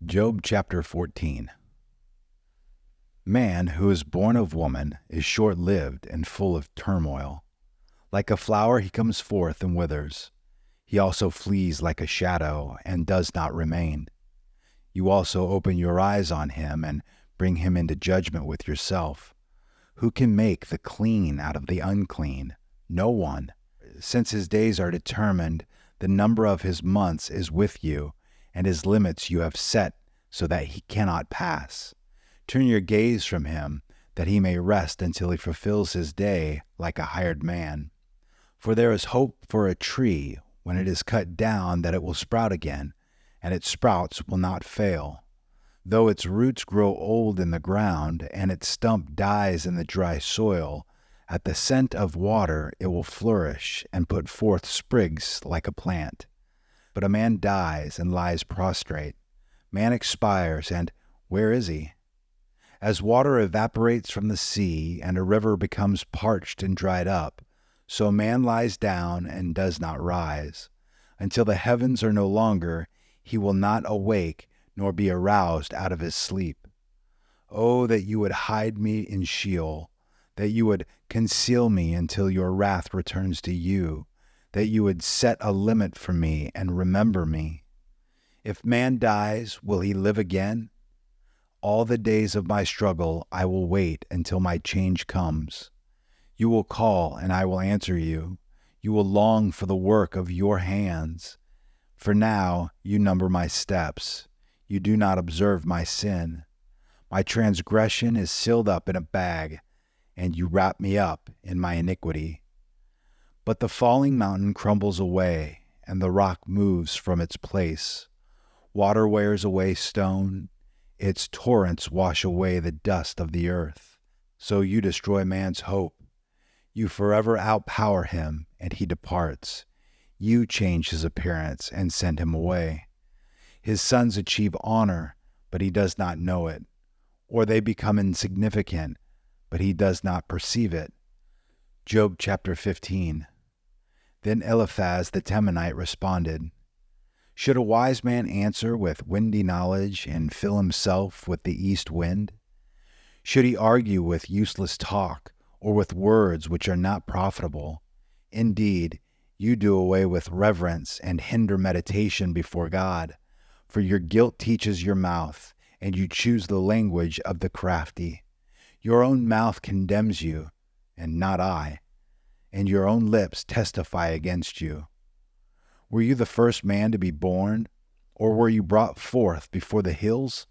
Job chapter 14. Man who is born of woman is short-lived and full of turmoil. Like a flower he comes forth and withers. He also flees like a shadow and does not remain. You also open your eyes on him and bring him into judgment with yourself. Who can make the clean out of the unclean? No one. Since his days are determined, the number of his months is with you, and his limits you have set so that he cannot pass. Turn your gaze from him, that he may rest until he fulfills his day like a hired man. For there is hope for a tree when it is cut down that it will sprout again, and its sprouts will not fail. Though its roots grow old in the ground, and its stump dies in the dry soil, at the scent of water it will flourish and put forth sprigs like a plant. But a man dies and lies prostrate. Man expires, and where is he? As water evaporates from the sea, and a river becomes parched and dried up, so man lies down and does not rise. Until the heavens are no longer, he will not awake nor be aroused out of his sleep. Oh, that you would hide me in Sheol, that you would conceal me until your wrath returns to you, that you would set a limit for me and remember me. If man dies, will he live again? All the days of my struggle I will wait until my change comes. You will call, and I will answer you. You will long for the work of your hands. For now you number my steps. You do not observe my sin. My transgression is sealed up in a bag, and you wrap me up in my iniquity. But the falling mountain crumbles away, and the rock moves from its place. Water wears away stone. Its torrents wash away the dust of the earth. So you destroy man's hope. You forever outpower him, and he departs. You change his appearance and send him away. His sons achieve honor, but he does not know it. Or they become insignificant, but he does not perceive it. Job chapter 15. Then Eliphaz the Temanite responded, Should a wise man answer with windy knowledge and fill himself with the east wind? Should he argue with useless talk, or with words which are not profitable? Indeed, you do away with reverence and hinder meditation before God, for your guilt teaches your mouth, and you choose the language of the crafty. Your own mouth condemns you, and not I, and your own lips testify against you. Were you the first man to be born, or were you brought forth before the hills?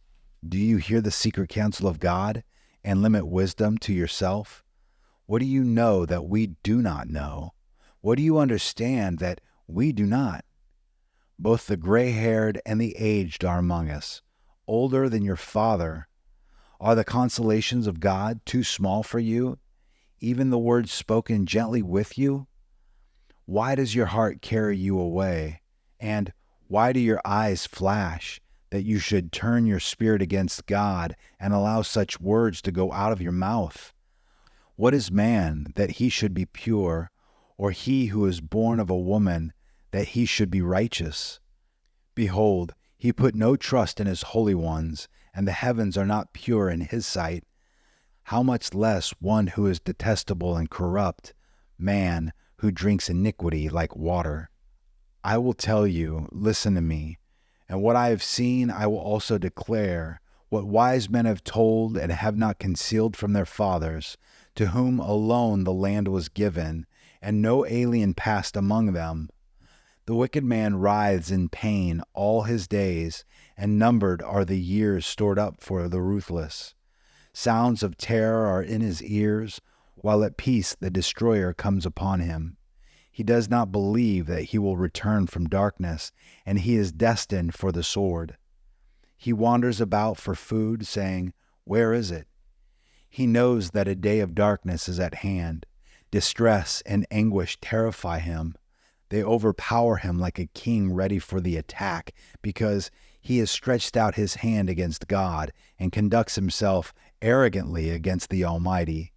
Do you hear the secret counsel of God, and limit wisdom to yourself? What do you know that we do not know? What do you understand that we do not? Both the gray-haired and the aged are among us, older than your father. Are the consolations of God too small for you, even the words spoken gently with you? Why does your heart carry you away? And why do your eyes flash, that you should turn your spirit against God and allow such words to go out of your mouth? What is man that he should be pure, or he who is born of a woman that he should be righteous? Behold, he put no trust in his holy ones, and the heavens are not pure in his sight. How much less one who is detestable and corrupt, man who drinks iniquity like water? I will tell you, listen to me, and what I have seen I will also declare, what wise men have told and have not concealed from their fathers, to whom alone the land was given, and no alien passed among them. The wicked man writhes in pain all his days, and numbered are the years stored up for the ruthless. Sounds of terror are in his ears, while at peace the destroyer comes upon him. He does not believe that he will return from darkness, and he is destined for the sword. He wanders about for food, saying, Where is it? He knows that a day of darkness is at hand. Distress and anguish terrify him. They overpower him like a king ready for the attack, because he has stretched out his hand against God and conducts himself arrogantly against the Almighty.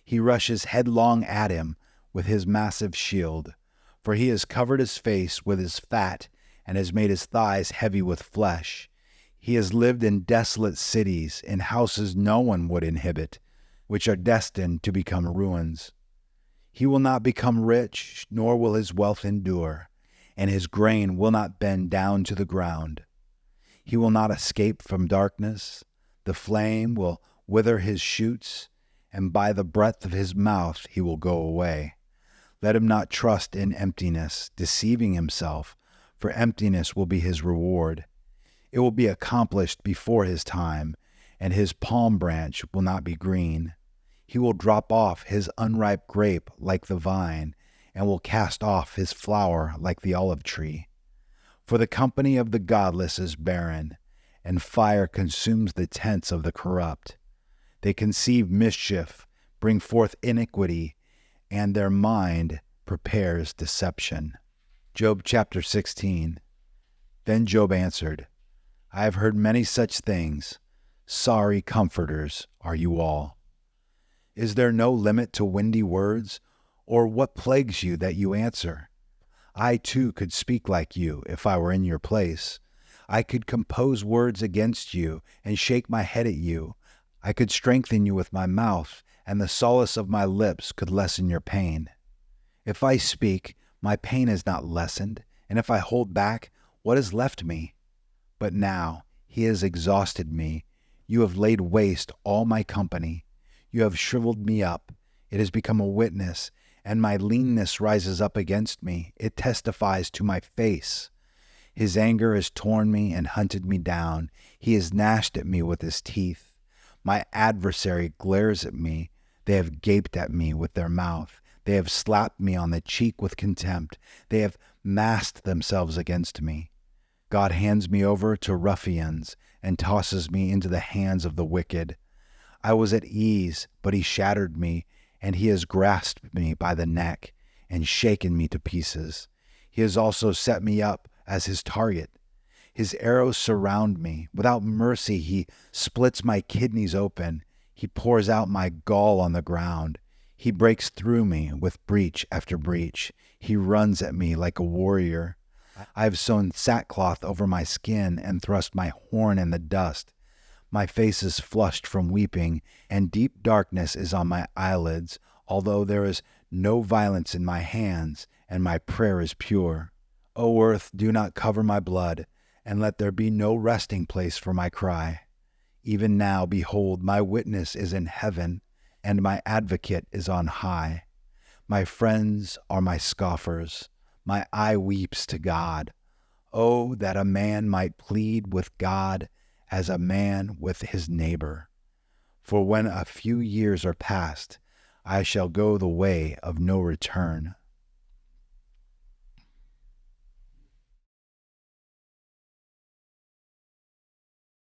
He rushes headlong at him with his massive shield, for he has covered his face with his fat and has made his thighs heavy with flesh. He has lived in desolate cities, in houses no one would inhabit, which are destined to become ruins. He will not become rich, nor will his wealth endure, and his grain will not bend down to the ground. He will not escape from darkness. The flame will wither his shoots, and by the breath of his mouth he will go away. Let him not trust in emptiness, deceiving himself, for emptiness will be his reward. It will be accomplished before his time, and his palm branch will not be green. He will drop off his unripe grape like the vine, and will cast off his flower like the olive tree. For the company of the godless is barren, and fire consumes the tents of the corrupt. They conceive mischief, bring forth iniquity, and their mind prepares deception. Job chapter 16. Then Job answered, I have heard many such things. Sorry comforters are you all. Is there no limit to windy words? Or what plagues you that you answer? I too could speak like you if I were in your place. I could compose words against you and shake my head at you. I could strengthen you with my mouth, and the solace of my lips could lessen your pain. If I speak, my pain is not lessened, and if I hold back, what is left me? But now he has exhausted me. You have laid waste all my company. You have shriveled me up. It has become a witness, and my leanness rises up against me. It testifies to my face. His anger has torn me and hunted me down. He has gnashed at me with his teeth. My adversary glares at me. They have gaped at me with their mouth. They have slapped me on the cheek with contempt. They have massed themselves against me. God hands me over to ruffians and tosses me into the hands of the wicked. I was at ease, but he shattered me, and he has grasped me by the neck and shaken me to pieces. He has also set me up as his target. His arrows surround me. Without mercy, he splits my kidneys open. He pours out my gall on the ground. He breaks through me with breach after breach. He runs at me like a warrior. I have sewn sackcloth over my skin and thrust my horn in the dust. My face is flushed from weeping, and deep darkness is on my eyelids, although there is no violence in my hands, and my prayer is pure. O earth, do not cover my blood, and let there be no resting place for my cry. Even now, behold, my witness is in heaven, and my advocate is on high. My friends are my scoffers. My eye weeps to God. Oh, that a man might plead with God as a man with his neighbor. For when a few years are past, I shall go the way of no return.